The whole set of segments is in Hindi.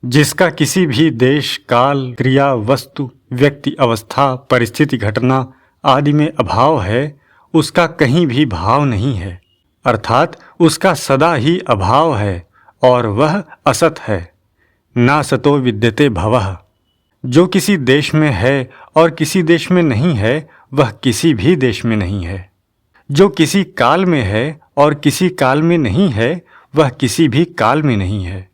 जिसका किसी भी देश, काल, क्रिया, वस्तु, व्यक्ति, अवस्था, परिस्थिति, घटना आदि में अभाव है, उसका कहीं भी भाव नहीं है, अर्थात उसका सदा ही अभाव है और वह असत है। ना सतो विद्यते भवः। जो किसी देश में है और किसी देश में नहीं है, वह किसी भी देश में नहीं है। जो किसी काल में है और किसी काल में नहीं है, वह किसी भी काल में नहीं है।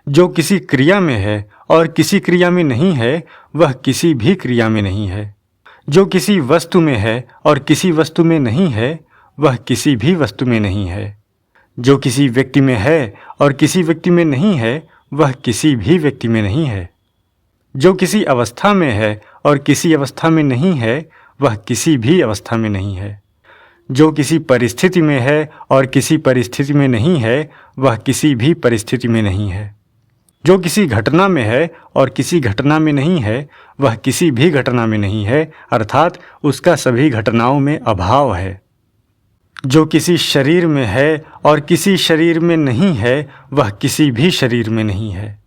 जो किसी क्रिया में है और किसी क्रिया में नहीं है, वह किसी भी क्रिया में नहीं है। जो किसी वस्तु में है और किसी वस्तु में नहीं है, वह किसी भी वस्तु में नहीं है। जो किसी व्यक्ति में है और किसी व्यक्ति में नहीं है, वह किसी भी व्यक्ति में नहीं है। जो किसी अवस्था में है और किसी अवस्था में नहीं है, वह किसी भी अवस्था में नहीं है। जो किसी परिस्थिति में है और किसी परिस्थिति में नहीं है, वह किसी भी परिस्थिति में नहीं है। जो किसी घटना में है और किसी घटना में नहीं है, वह किसी भी घटना में नहीं है, अर्थात उसका सभी घटनाओं में अभाव है। जो किसी शरीर में है और किसी शरीर में नहीं है, वह किसी भी शरीर में नहीं है।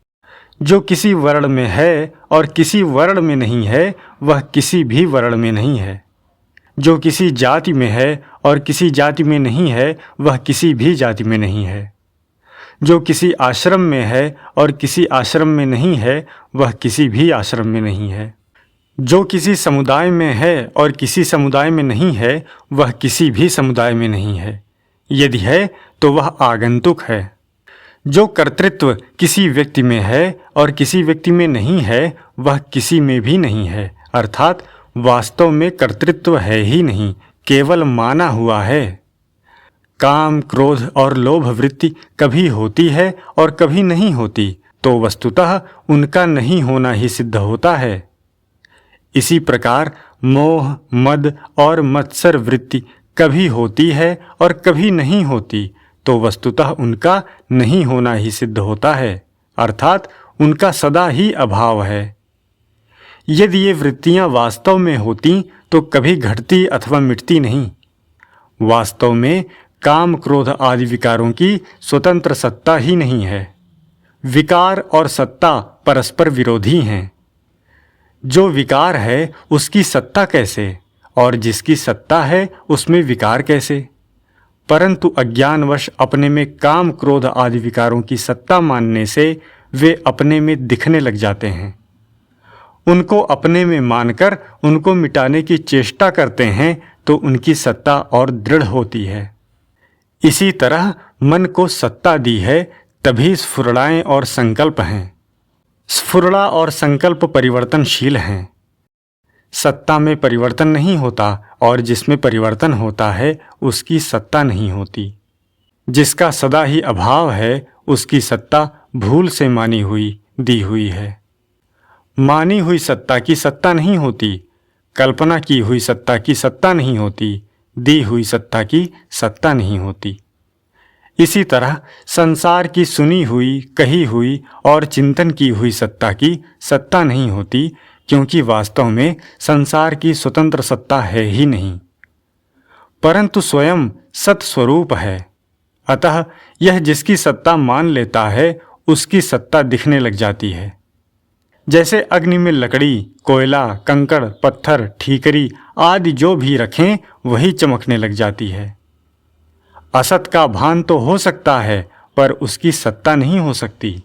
जो किसी वर्ण में है और किसी वर्ण में नहीं है, वह किसी भी वर्ण में नहीं है। जो किसी जाति में है और किसी जाति में नहीं है, वह किसी भी जाति में नहीं है। जो किसी आश्रम में है और किसी आश्रम में नहीं है, वह किसी भी आश्रम में नहीं है। जो किसी समुदाय में है और किसी समुदाय में नहीं है, वह किसी भी समुदाय में नहीं है। यदि है तो वह आगंतुक है। जो कर्तृत्व किसी व्यक्ति में है और किसी व्यक्ति में नहीं है, वह किसी में भी नहीं है, अर्थात वास्तव में कर्तृत्व है ही नहीं, केवल माना हुआ है। काम, क्रोध और लोभ वृत्ति कभी होती है और कभी नहीं होती, तो वस्तुतः उनका नहीं होना ही सिद्ध होता है। इसी प्रकार मोह, मद और मत्सर वृत्ति कभी होती है और कभी नहीं होती, तो वस्तुतः उनका नहीं होना ही सिद्ध होता है, अर्थात उनका सदा ही अभाव है। यदि ये वृत्तियां वास्तव में होती तो कभी घटती अथवा मिटती नहीं। वास्तव में काम, क्रोध आदि विकारों की स्वतंत्र सत्ता ही नहीं है। विकार और सत्ता परस्पर विरोधी हैं। जो विकार है उसकी सत्ता कैसे, और जिसकी सत्ता है उसमें विकार कैसे? परंतु अज्ञानवश अपने में काम, क्रोध आदि विकारों की सत्ता मानने से वे अपने में दिखने लग जाते हैं। उनको अपने में मानकर उनको मिटाने की चेष्टा करते हैं तो उनकी सत्ता और दृढ़ होती है। इसी तरह मन को सत्ता दी है, तभी स्फुरणाएं और संकल्प हैं। स्फुरणा और संकल्प परिवर्तनशील हैं। सत्ता में परिवर्तन नहीं होता और जिसमें परिवर्तन होता है उसकी सत्ता नहीं होती। जिसका सदा ही अभाव है, उसकी सत्ता भूल से मानी हुई दी हुई है। मानी हुई सत्ता की सत्ता नहीं होती, कल्पना की हुई सत्ता की सत्ता नहीं होती, दी हुई सत्ता की सत्ता नहीं होती। इसी तरह संसार की सुनी हुई, कही हुई और चिंतन की हुई सत्ता की सत्ता नहीं होती, क्योंकि वास्तव में संसार की स्वतंत्र सत्ता है ही नहीं, परंतु स्वयं सत स्वरूप है। अतः यह जिसकी सत्ता मान लेता है, उसकी सत्ता दिखने लग जाती है। जैसे अग्नि में लकड़ी, कोयला, कंकड़, पत्थर, ठीकरी आदि जो भी रखें वही चमकने लग जाती है। असत का भान तो हो सकता है, पर उसकी सत्ता नहीं हो सकती।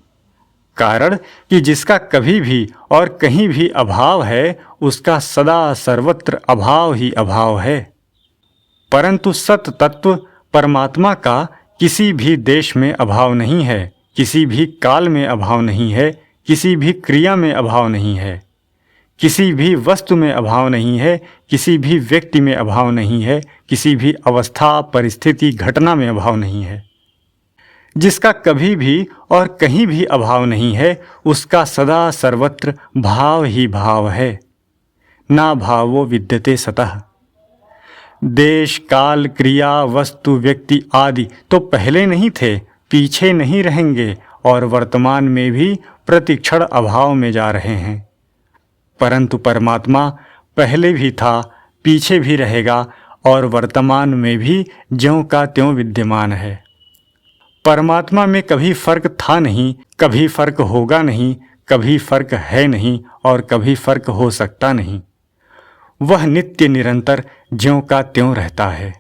कारण कि जिसका कभी भी और कहीं भी अभाव है, उसका सदा सर्वत्र अभाव ही अभाव है। परंतु सत तत्व परमात्मा का किसी भी देश में अभाव नहीं है, किसी भी काल में अभाव नहीं है, किसी भी क्रिया में अभाव नहीं है, किसी भी वस्तु में अभाव नहीं है, किसी भी व्यक्ति में अभाव नहीं है, किसी भी अवस्था, परिस्थिति, घटना में अभाव नहीं है। जिसका कभी भी और कहीं भी अभाव नहीं है, उसका सदा सर्वत्र भाव ही भाव है। ना भावो विद्यते सतः। देश, काल, क्रिया, वस्तु, व्यक्ति आदि तो पहले नहीं थे, पीछे नहीं रहेंगे और वर्तमान में भी प्रतिक्षण अभाव में जा रहे हैं। परंतु परमात्मा पहले भी था, पीछे भी रहेगा और वर्तमान में भी ज्यों का त्यों विद्यमान है। परमात्मा में कभी फर्क था नहीं, कभी फर्क होगा नहीं, कभी फर्क है नहीं और कभी फर्क हो सकता नहीं। वह नित्य निरंतर ज्यों का त्यों रहता है।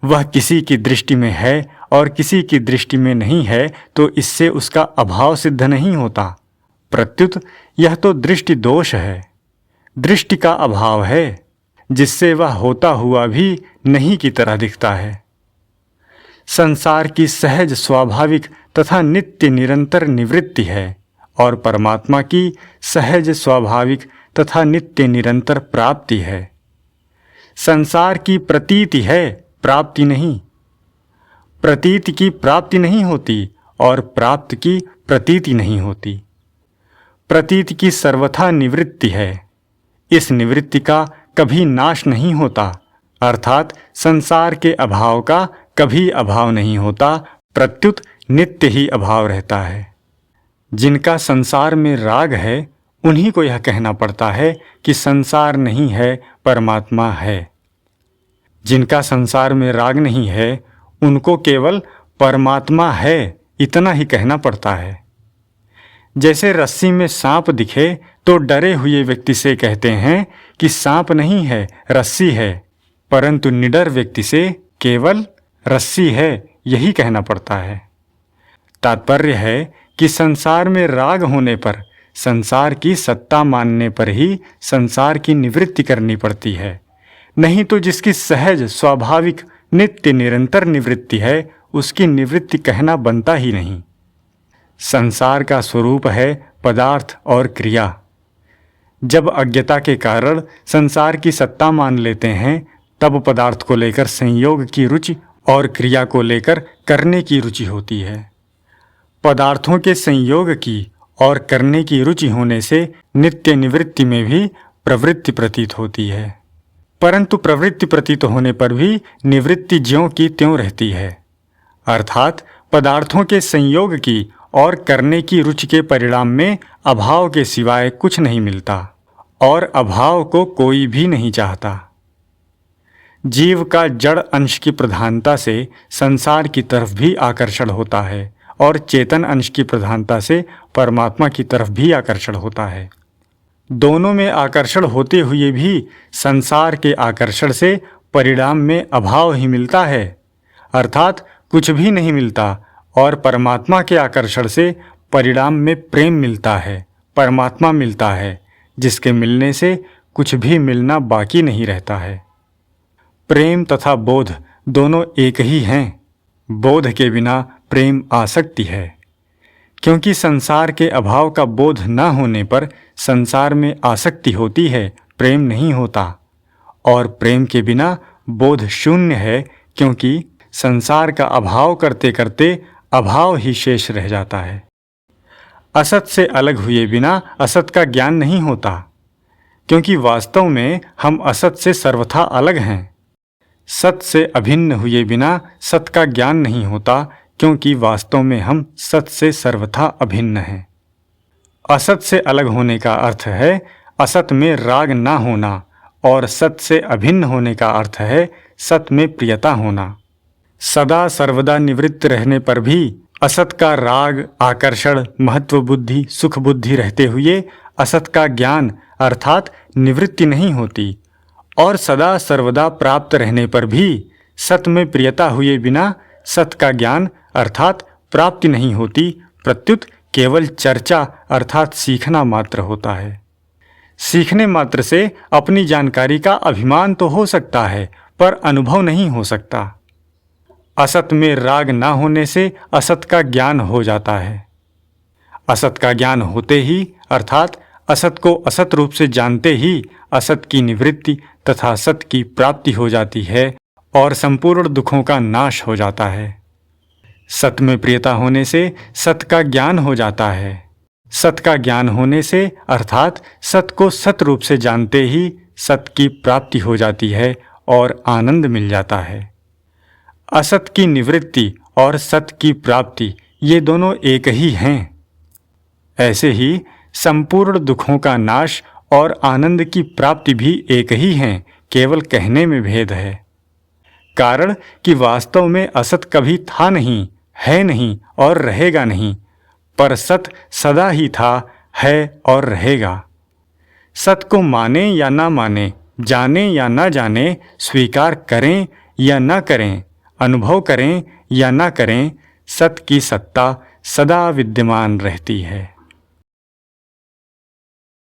वह किसी की दृष्टि में है और किसी की दृष्टि में नहीं है तो इससे उसका अभाव सिद्ध नहीं होता। प्रत्युत यह तो दृष्टि दोष है, दृष्टि का अभाव है, जिससे वह होता हुआ भी नहीं की तरह दिखता है। संसार की सहज स्वाभाविक तथा नित्य निरंतर निवृत्ति है और परमात्मा की सहज स्वाभाविक तथा नित्य निरंतर प्राप्ति है। संसार की प्रतीति है, प्राप्ति नहीं। प्रतीति की प्राप्ति नहीं होती और प्राप्त की प्रतीति नहीं होती। प्रतीति की सर्वथा निवृत्ति है। इस निवृत्ति का कभी नाश नहीं होता, अर्थात संसार के अभाव का कभी अभाव नहीं होता, प्रत्युत नित्य ही अभाव रहता है। जिनका संसार में राग है उन्हीं को यह कहना पड़ता है कि संसार नहीं है, परमात्मा है। जिनका संसार में राग नहीं है उनको केवल परमात्मा है इतना ही कहना पड़ता है। जैसे रस्सी में सांप दिखे तो डरे हुए व्यक्ति से कहते हैं कि सांप नहीं है, रस्सी है, परंतु निडर व्यक्ति से केवल रस्सी है यही कहना पड़ता है। तात्पर्य है कि संसार में राग होने पर, संसार की सत्ता मानने पर ही संसार की निवृत्ति करनी पड़ती है, नहीं तो जिसकी सहज स्वाभाविक नित्य निरंतर निवृत्ति है उसकी निवृत्ति कहना बनता ही नहीं। संसार का स्वरूप है पदार्थ और क्रिया। जब अज्ञता के कारण संसार की सत्ता मान लेते हैं तब पदार्थ को लेकर संयोग की रुचि और क्रिया को लेकर करने की रुचि होती है। पदार्थों के संयोग की और करने की रुचि होने से नित्य निवृत्ति में भी प्रवृत्ति प्रतीत होती है, परंतु प्रवृत्ति प्रतीत होने पर भी निवृत्ति ज्यों की त्यों रहती है, अर्थात पदार्थों के संयोग की और करने की रुचि के परिणाम में अभाव के सिवाय कुछ नहीं मिलता और अभाव को कोई भी नहीं चाहता। जीव का जड़ अंश की प्रधानता से संसार की तरफ भी आकर्षण होता है और चेतन अंश की प्रधानता से परमात्मा की तरफ भी आकर्षण होता है। दोनों में आकर्षण होते हुए भी संसार के आकर्षण से परिणाम में अभाव ही मिलता है, अर्थात कुछ भी नहीं मिलता, और परमात्मा के आकर्षण से परिणाम में प्रेम मिलता है, परमात्मा मिलता है, जिसके मिलने से कुछ भी मिलना बाकी नहीं रहता है। प्रेम तथा बोध दोनों एक ही हैं। बोध के बिना प्रेम आसक्ति है, क्योंकि संसार के अभाव का बोध न होने पर संसार में आसक्ति होती है, प्रेम नहीं होता, और प्रेम के बिना बोध शून्य है, क्योंकि संसार का अभाव करते करते अभाव ही शेष रह जाता है। असत से अलग हुए बिना असत का ज्ञान नहीं होता, क्योंकि वास्तव में हम असत से सर्वथा अलग हैं। सत से अभिन्न हुए बिना सत का ज्ञान नहीं होता, क्योंकि वास्तव में हम सत से सर्वथा अभिन्न हैं। असत से अलग होने का अर्थ है असत में राग ना होना, और सत से अभिन्न होने का अर्थ है सत में प्रियता होना। सदा सर्वदा निवृत्त रहने पर भी असत का राग, आकर्षण, महत्व बुद्धि, सुख बुद्धि रहते हुए असत का ज्ञान अर्थात निवृत्ति नहीं होती, और सदा सर्वदा प्राप्त रहने पर भी सत में प्रियता हुए बिना सत का ज्ञान अर्थात प्राप्ति नहीं होती, प्रत्युत केवल चर्चा अर्थात सीखना मात्र होता है। सीखने मात्र से अपनी जानकारी का अभिमान तो हो सकता है, पर अनुभव नहीं हो सकता। असत में राग ना होने से असत का ज्ञान हो जाता है। असत का ज्ञान होते ही अर्थात असत को असत रूप से जानते ही असत की निवृत्ति तथा सत की प्राप्ति हो जाती है और संपूर्ण दुखों का नाश हो जाता है। सत में प्रियता होने से सत का ज्ञान हो जाता है। सत का ज्ञान होने से अर्थात सत को सत रूप से जानते ही सत की प्राप्ति हो जाती है और आनंद मिल जाता है। असत की निवृत्ति और सत की प्राप्ति ये दोनों एक ही हैं। ऐसे ही संपूर्ण दुखों का नाश और आनंद की प्राप्ति भी एक ही हैं, केवल कहने में भेद है। कारण कि वास्तव में असत कभी था नहीं, है नहीं और रहेगा नहीं, पर सत सदा ही था, है और रहेगा। सत को माने या ना माने, जाने या ना जाने, स्वीकार करें या ना करें, अनुभव करें या ना करें, सत की सत्ता सदा विद्यमान रहती है।